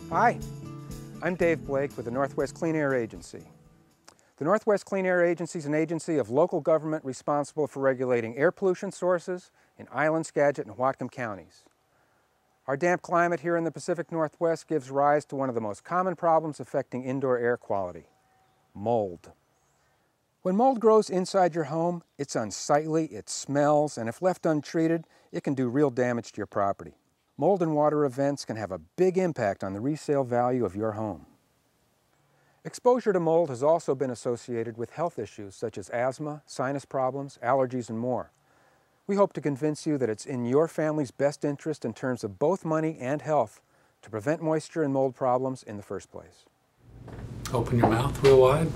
Hi, I'm Dave Blake with the Northwest Clean Air Agency. The Northwest Clean Air Agency is an agency of local government responsible for regulating air pollution sources in Island, Skagit, and Whatcom counties. Our damp climate here in the Pacific Northwest gives rise to one of the most common problems affecting indoor air quality: mold. When mold grows inside your home, it's unsightly, it smells, and if left untreated, it can do real damage to your property. Mold and water events can have a big impact on the resale value of your home. Exposure to mold has also been associated with health issues such as asthma, sinus problems, allergies, and more. We hope to convince you that it's in your family's best interest in terms of both money and health to prevent moisture and mold problems in the first place. Open your mouth real wide.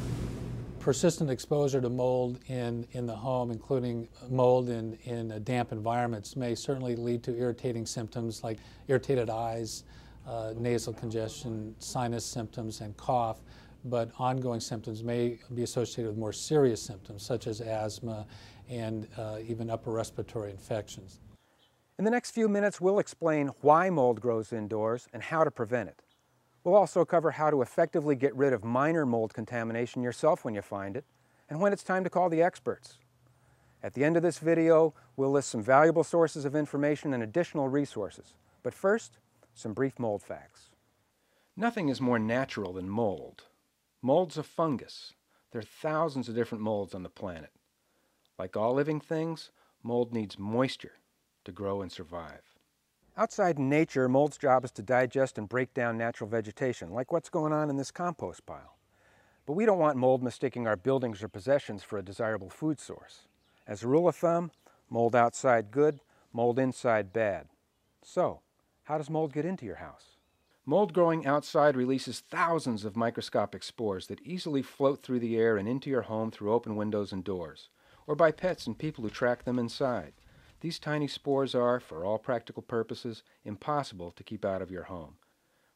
Persistent exposure to mold in the home, including mold in damp environments, may certainly lead to irritating symptoms like irritated eyes, nasal congestion, sinus symptoms, and cough. But ongoing symptoms may be associated with more serious symptoms such as asthma and even upper respiratory infections. In the next few minutes, we'll explain why mold grows indoors and how to prevent it. We'll also cover how to effectively get rid of minor mold contamination yourself when you find it, and when it's time to call the experts. At the end of this video, we'll list some valuable sources of information and additional resources. But first, some brief mold facts. Nothing is more natural than mold. Mold's a fungus. There are thousands of different molds on the planet. Like all living things, mold needs moisture to grow and survive. Outside in nature, mold's job is to digest and break down natural vegetation, like what's going on in this compost pile. But we don't want mold mistaking our buildings or possessions for a desirable food source. As a rule of thumb, mold outside good, mold inside bad. So, how does mold get into your house? Mold growing outside releases thousands of microscopic spores that easily float through the air and into your home through open windows and doors, or by pets and people who track them inside. These tiny spores are, for all practical purposes, impossible to keep out of your home.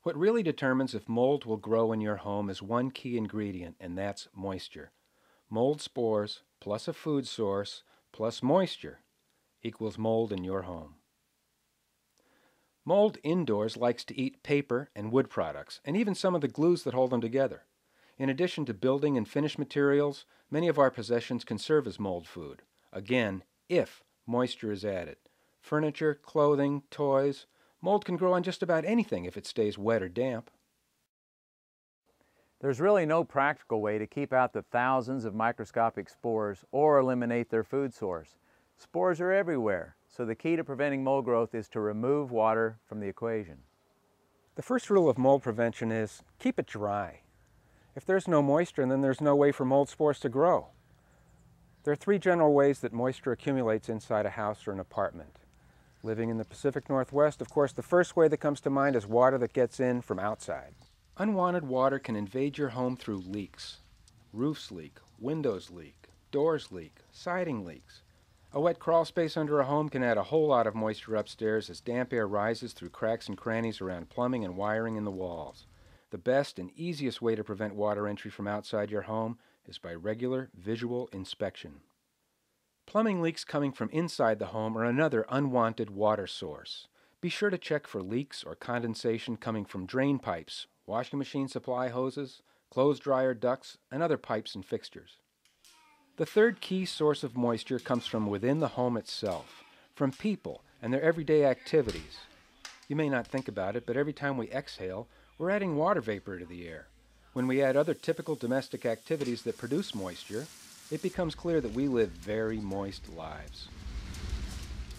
What really determines if mold will grow in your home is one key ingredient, and that's moisture. Mold spores plus a food source plus moisture equals mold in your home. Mold indoors likes to eat paper and wood products, and even some of the glues that hold them together. In addition to building and finished materials, many of our possessions can serve as mold food. Again, if moisture is added. Furniture, clothing, toys. Mold can grow on just about anything if it stays wet or damp. There's really no practical way to keep out the thousands of microscopic spores or eliminate their food source. Spores are everywhere, so the key to preventing mold growth is to remove water from the equation. The first rule of mold prevention is keep it dry. If there's no moisture, then there's no way for mold spores to grow. There are three general ways that moisture accumulates inside a house or an apartment. Living in the Pacific Northwest, of course, the first way that comes to mind is water that gets in from outside. Unwanted water can invade your home through leaks. Roofs leak, windows leak, doors leak, siding leaks. A wet crawl space under a home can add a whole lot of moisture upstairs as damp air rises through cracks and crannies around plumbing and wiring in the walls. The best and easiest way to prevent water entry from outside your home is by regular visual inspection. Plumbing leaks coming from inside the home are another unwanted water source. Be sure to check for leaks or condensation coming from drain pipes, washing machine supply hoses, clothes dryer ducts, and other pipes and fixtures. The third key source of moisture comes from within the home itself, from people and their everyday activities. You may not think about it, but every time we exhale, we're adding water vapor to the air. When we add other typical domestic activities that produce moisture, it becomes clear that we live very moist lives.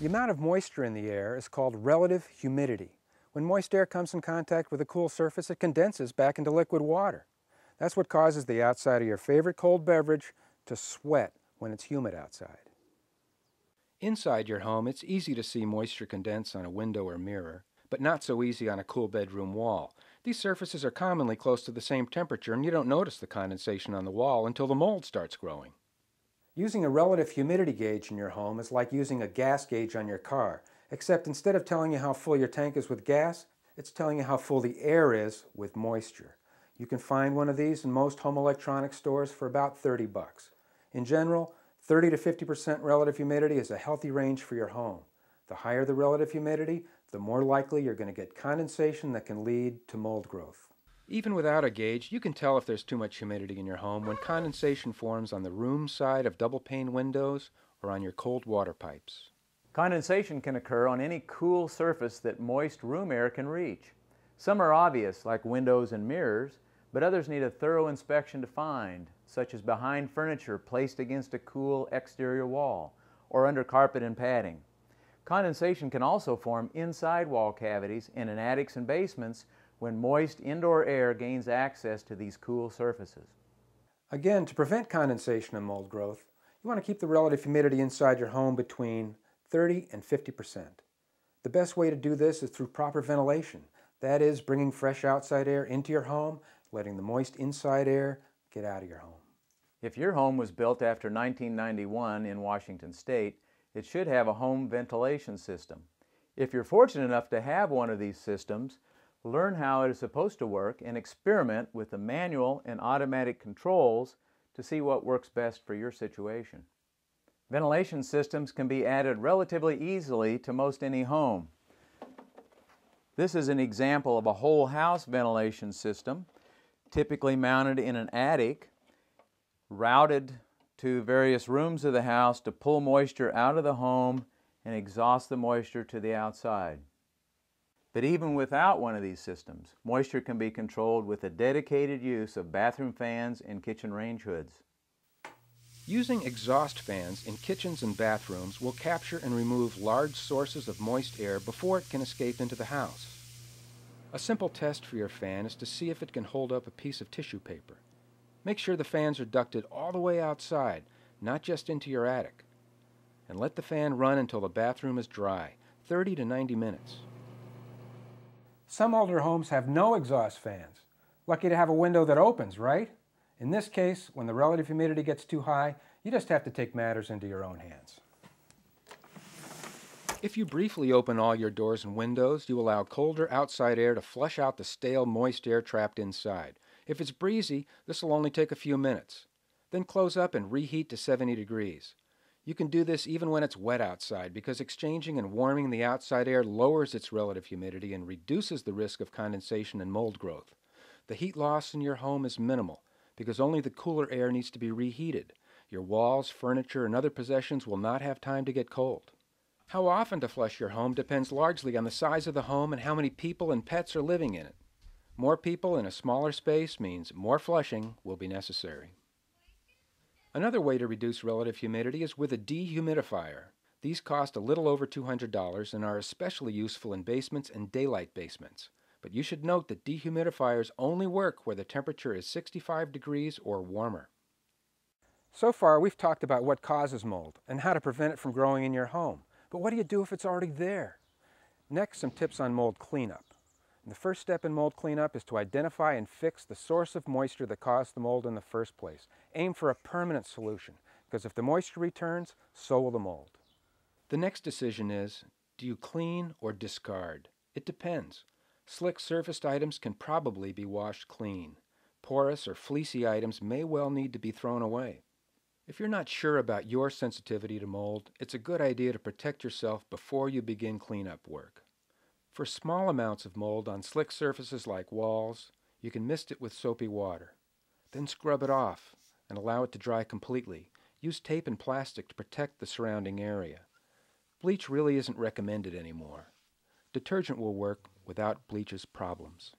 The amount of moisture in the air is called relative humidity. When moist air comes in contact with a cool surface, it condenses back into liquid water. That's what causes the outside of your favorite cold beverage to sweat when it's humid outside. Inside your home, it's easy to see moisture condense on a window or mirror, but not so easy on a cool bedroom wall. These surfaces are commonly close to the same temperature, and you don't notice the condensation on the wall until the mold starts growing. Using a relative humidity gauge in your home is like using a gas gauge on your car, except instead of telling you how full your tank is with gas, it's telling you how full the air is with moisture. You can find one of these in most home electronics stores for about $30. In general, 30 to 50% relative humidity is a healthy range for your home. The higher the relative humidity, the more likely you're going to get condensation that can lead to mold growth. Even without a gauge, you can tell if there's too much humidity in your home when condensation forms on the room side of double-pane windows or on your cold water pipes. Condensation can occur on any cool surface that moist room air can reach. Some are obvious, like windows and mirrors, but others need a thorough inspection to find, such as behind furniture placed against a cool exterior wall or under carpet and padding. Condensation can also form inside wall cavities and in attics and basements when moist indoor air gains access to these cool surfaces. Again, to prevent condensation and mold growth, you want to keep the relative humidity inside your home between 30 and 50%. The best way to do this is through proper ventilation. That is, bringing fresh outside air into your home, letting the moist inside air get out of your home. If your home was built after 1991 in Washington State, it should have a home ventilation system. If you're fortunate enough to have one of these systems, learn how it is supposed to work and experiment with the manual and automatic controls to see what works best for your situation. Ventilation systems can be added relatively easily to most any home. This is an example of a whole house ventilation system, typically mounted in an attic, routed to various rooms of the house to pull moisture out of the home and exhaust the moisture to the outside. But even without one of these systems, moisture can be controlled with a dedicated use of bathroom fans and kitchen range hoods. Using exhaust fans in kitchens and bathrooms will capture and remove large sources of moist air before it can escape into the house. A simple test for your fan is to see if it can hold up a piece of tissue paper. Make sure the fans are ducted all the way outside, not just into your attic. And let the fan run until the bathroom is dry, 30 to 90 minutes. Some older homes have no exhaust fans. Lucky to have a window that opens, right? In this case, when the relative humidity gets too high, you just have to take matters into your own hands. If you briefly open all your doors and windows, you allow colder outside air to flush out the stale, moist air trapped inside. If it's breezy, this will only take a few minutes. Then close up and reheat to 70 degrees. You can do this even when it's wet outside because exchanging and warming the outside air lowers its relative humidity and reduces the risk of condensation and mold growth. The heat loss in your home is minimal because only the cooler air needs to be reheated. Your walls, furniture, and other possessions will not have time to get cold. How often to flush your home depends largely on the size of the home and how many people and pets are living in it. More people in a smaller space means more flushing will be necessary. Another way to reduce relative humidity is with a dehumidifier. These cost a little over $200 and are especially useful in basements and daylight basements. But you should note that dehumidifiers only work where the temperature is 65 degrees or warmer. So far, we've talked about what causes mold and how to prevent it from growing in your home. But what do you do if it's already there? Next, some tips on mold cleanup. And the first step in mold cleanup is to identify and fix the source of moisture that caused the mold in the first place. Aim for a permanent solution, because if the moisture returns, so will the mold. The next decision is, do you clean or discard? It depends. Slick surfaced items can probably be washed clean. Porous or fleecy items may well need to be thrown away. If you're not sure about your sensitivity to mold, it's a good idea to protect yourself before you begin cleanup work. For small amounts of mold on slick surfaces like walls, you can mist it with soapy water. Then scrub it off and allow it to dry completely. Use tape and plastic to protect the surrounding area. Bleach really isn't recommended anymore. Detergent will work without bleach's problems.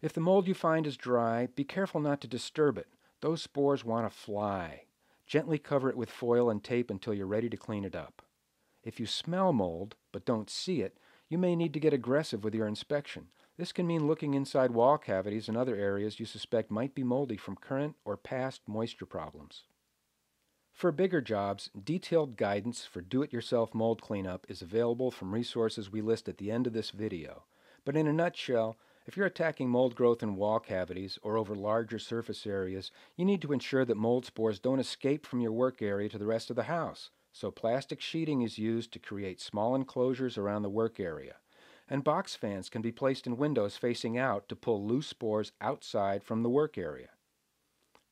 If the mold you find is dry, be careful not to disturb it. Those spores want to fly. Gently cover it with foil and tape until you're ready to clean it up. If you smell mold but don't see it, you may need to get aggressive with your inspection. This can mean looking inside wall cavities and other areas you suspect might be moldy from current or past moisture problems. For bigger jobs, detailed guidance for do-it-yourself mold cleanup is available from resources we list at the end of this video. But in a nutshell, if you're attacking mold growth in wall cavities or over larger surface areas, you need to ensure that mold spores don't escape from your work area to the rest of the house. So plastic sheeting is used to create small enclosures around the work area. And box fans can be placed in windows facing out to pull loose spores outside from the work area.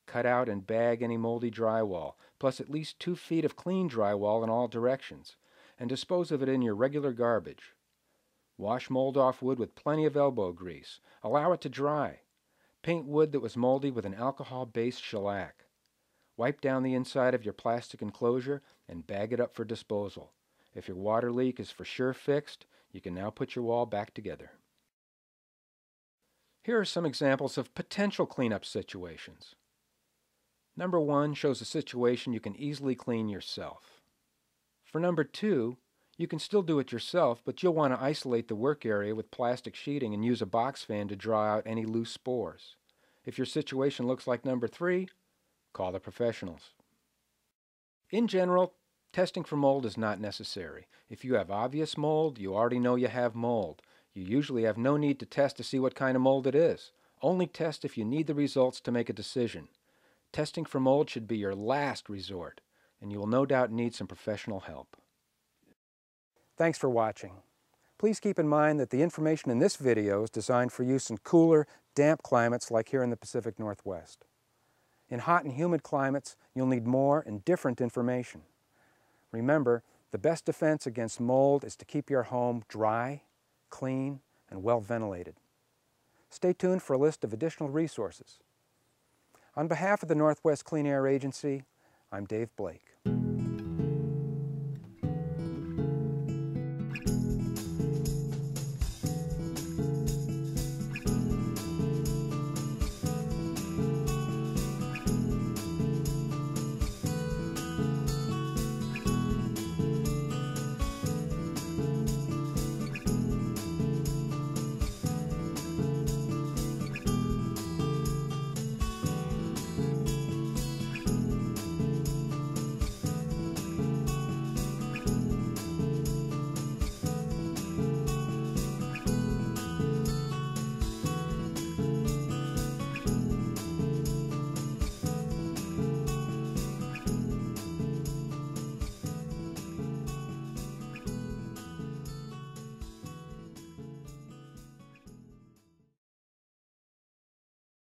Cut out and bag any moldy drywall, plus at least 2 feet of clean drywall in all directions, and dispose of it in your regular garbage. Wash mold off wood with plenty of elbow grease. Allow it to dry. Paint wood that was moldy with an alcohol-based shellac. Wipe down the inside of your plastic enclosure and bag it up for disposal. If your water leak is for sure fixed, you can now put your wall back together. Here are some examples of potential cleanup situations. Number 1 shows a situation you can easily clean yourself. For number 2, you can still do it yourself, but you'll want to isolate the work area with plastic sheeting and use a box fan to draw out any loose spores. If your situation looks like number 3, call the professionals. In general, testing for mold is not necessary. If you have obvious mold, you already know you have mold. You usually have no need to test to see what kind of mold it is. Only test if you need the results to make a decision. Testing for mold should be your last resort, and you will no doubt need some professional help. Thanks for watching. Please keep in mind that the information in this video is designed for use in cooler, damp climates like here in the Pacific Northwest. In hot and humid climates, you'll need more and different information. Remember, the best defense against mold is to keep your home dry, clean, and well ventilated. Stay tuned for a list of additional resources. On behalf of the Northwest Clean Air Agency, I'm Dave Blake.